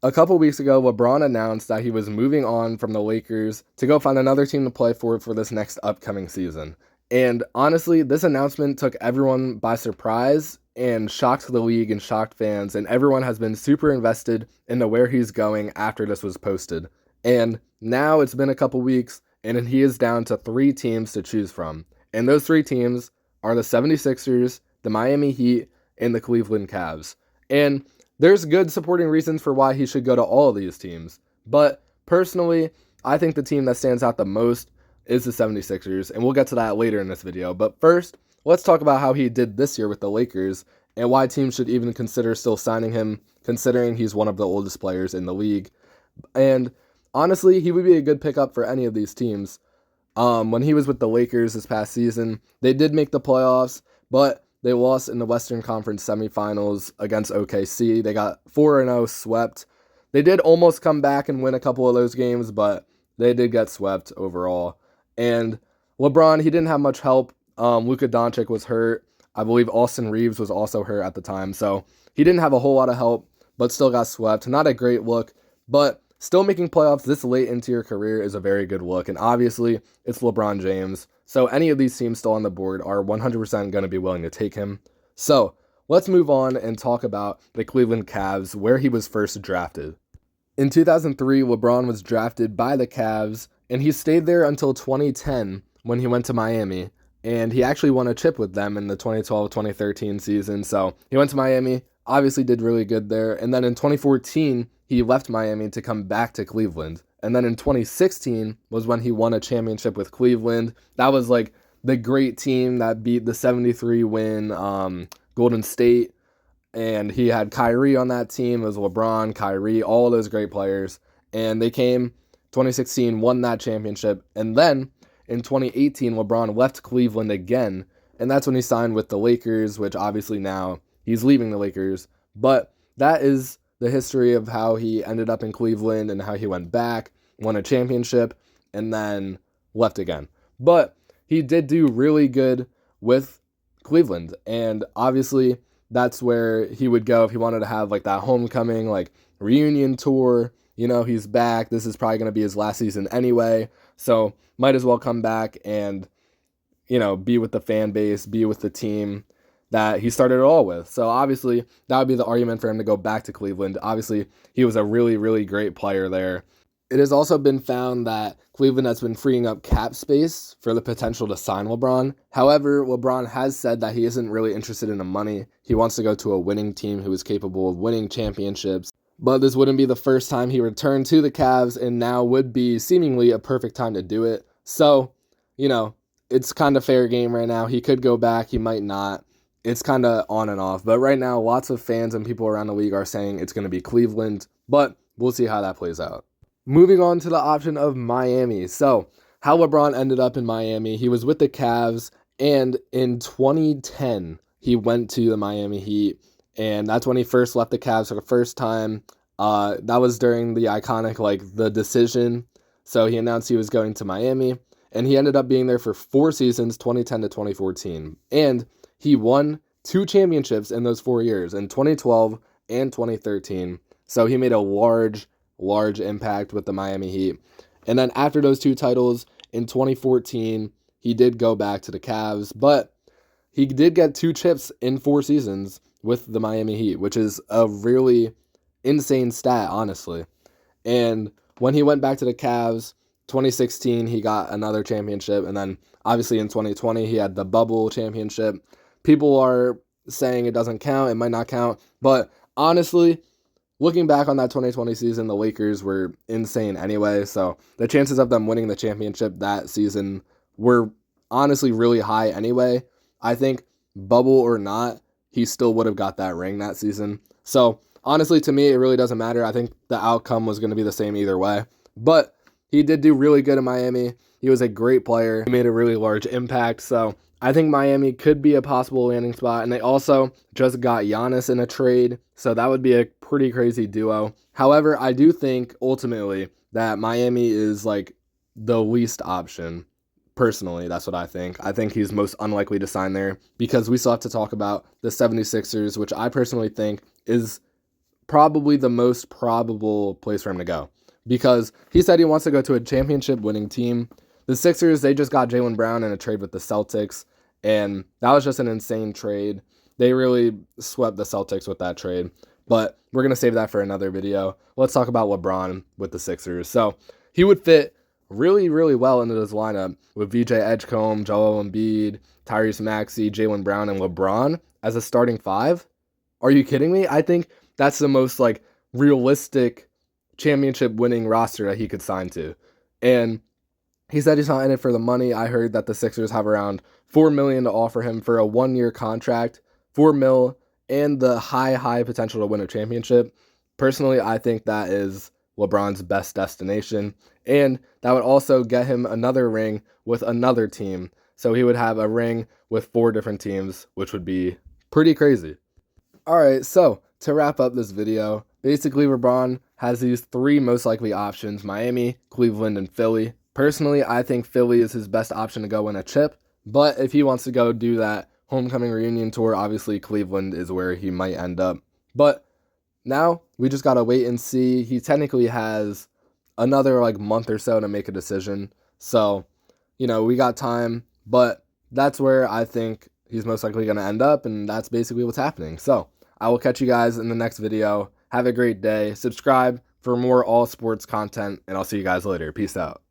A couple weeks ago, LeBron announced that he was moving on from the Lakers to go find another team to play for this next upcoming season. And honestly, this announcement took everyone by surprise and shocked the league and shocked fans, and everyone has been super invested into where he's going after this was posted. And now it's been a couple weeks, and he is down to 3 teams to choose from. And those 3 teams are the 76ers, the Miami Heat, and the Cleveland Cavs. And there's good supporting reasons for why he should go to all of these teams. But personally, I think the team that stands out the most is the 76ers, and we'll get to that later in this video. But first, let's talk about how he did this year with the Lakers and why teams should even consider still signing him, considering he's one of the oldest players in the league. And honestly, he would be a good pickup for any of these teams. When he was with the Lakers this past season, they did make the playoffs, but they lost in the Western Conference semifinals against OKC. They got 4-0 swept. They did almost come back and win a couple of those games, but they did get swept overall. And LeBron, he didn't have much help. Luka Doncic was hurt. I believe Austin Reeves was also hurt at the time. So he didn't have a whole lot of help, but still got swept. Not a great look, but still making playoffs this late into your career is a very good look. And obviously, it's LeBron James. So any of these teams still on the board are 100% going to be willing to take him. So let's move on and talk about the Cleveland Cavs, where he was first drafted. In 2003, LeBron was drafted by the Cavs, and he stayed there until 2010 when he went to Miami. And he actually won a chip with them in the 2012-2013 season. So he went to Miami, obviously did really good there. And then in 2014, he left Miami to come back to Cleveland. And then in 2016 was when he won a championship with Cleveland. That was like the great team that beat the 73-win Golden State. And he had Kyrie on that team. It was LeBron, Kyrie, all those great players. And they came 2016, won that championship. And then in 2018, LeBron left Cleveland again. And that's when he signed with the Lakers, which obviously now he's leaving the Lakers. But that is the history of how he ended up in Cleveland and how he went back, won a championship, and then left again. But he did do really good with Cleveland, and obviously that's where he would go if he wanted to have like that homecoming, like reunion tour. You know, he's back. This is probably going to be his last season anyway, so might as well come back and, you know, be with the fan base, be with the team that he started it all with. So obviously that would be the argument for him to go back to Cleveland. Obviously he was a really, really great player there. It has also been found that Cleveland has been freeing up cap space for the potential to sign LeBron. However, LeBron has said that he isn't really interested in the money. He wants to go to a winning team who is capable of winning championships. But this wouldn't be the first time he returned to the Cavs, and now would be seemingly a perfect time to do it. So, you know, it's kind of fair game right now. He could go back, he might not. It's kind of on and off. But right now, lots of fans and people around the league are saying it's going to be Cleveland. But we'll see how that plays out. Moving on to the option of Miami. So, how LeBron ended up in Miami. He was with the Cavs, and in 2010, he went to the Miami Heat. And that's when he first left the Cavs for the first time. That was during the iconic, like, The Decision. So he announced he was going to Miami. And he ended up being there for 4 seasons, 2010 to 2014. And he won 2 championships in those 4 years, in 2012 and 2013. So he made a large impact with the Miami Heat. And then after those 2 titles, in 2014, he did go back to the Cavs. But he did get 2 chips in 4 seasons with the Miami Heat, which is a really insane stat, honestly. And when he went back to the Cavs, 2016, he got another championship. And then obviously in 2020, he had the bubble championship. People are saying it doesn't count, it might not count. But honestly, looking back on that 2020 season, the Lakers were insane anyway. So the chances of them winning the championship that season were honestly really high anyway. I think bubble or not, he still would have got that ring that season. So honestly, to me, it really doesn't matter. I think the outcome was going to be the same either way. But he did do really good in Miami. He was a great player. He made a really large impact. So I think Miami could be a possible landing spot. And they also just got Giannis in a trade. So that would be a pretty crazy duo. However, I do think ultimately that Miami is like the least option. Personally, that's what I think. I think he's most unlikely to sign there because we still have to talk about the 76ers, which I personally think is probably the most probable place for him to go, because he said he wants to go to a championship winning team. The Sixers, they just got Jaylen Brown in a trade with the Celtics, and that was just an insane trade. They really swept the Celtics with that trade, but we're going to save that for another video. Let's talk about LeBron with the Sixers. So he would fit really, really well into this lineup with VJ Edgecombe, Joel Embiid, Tyrese Maxey, Jaylen Brown, and LeBron as a starting five. Are you kidding me? I think that's the most like realistic championship winning roster that he could sign to. And he said he's not in it for the money. I heard that the Sixers have around $4 million to offer him for a 1-year contract, $4 million, and the high potential to win a championship. Personally, I think that is LeBron's best destination, and that would also get him another ring with another team. So he would have a ring with 4 different teams, which would be pretty crazy. All right, so to wrap up this video, basically LeBron has these 3 most likely options: Miami, Cleveland, and Philly. Personally, I think Philly is his best option to go win a chip, but if he wants to go do that homecoming reunion tour, obviously Cleveland is where he might end up. But now we just got to wait and see. He technically has another like month or so to make a decision. So, we got time, but that's where I think he's most likely going to end up, and that's basically what's happening. So I will catch you guys in the next video. Have a great day. Subscribe for more all sports content, and I'll see you guys later. Peace out.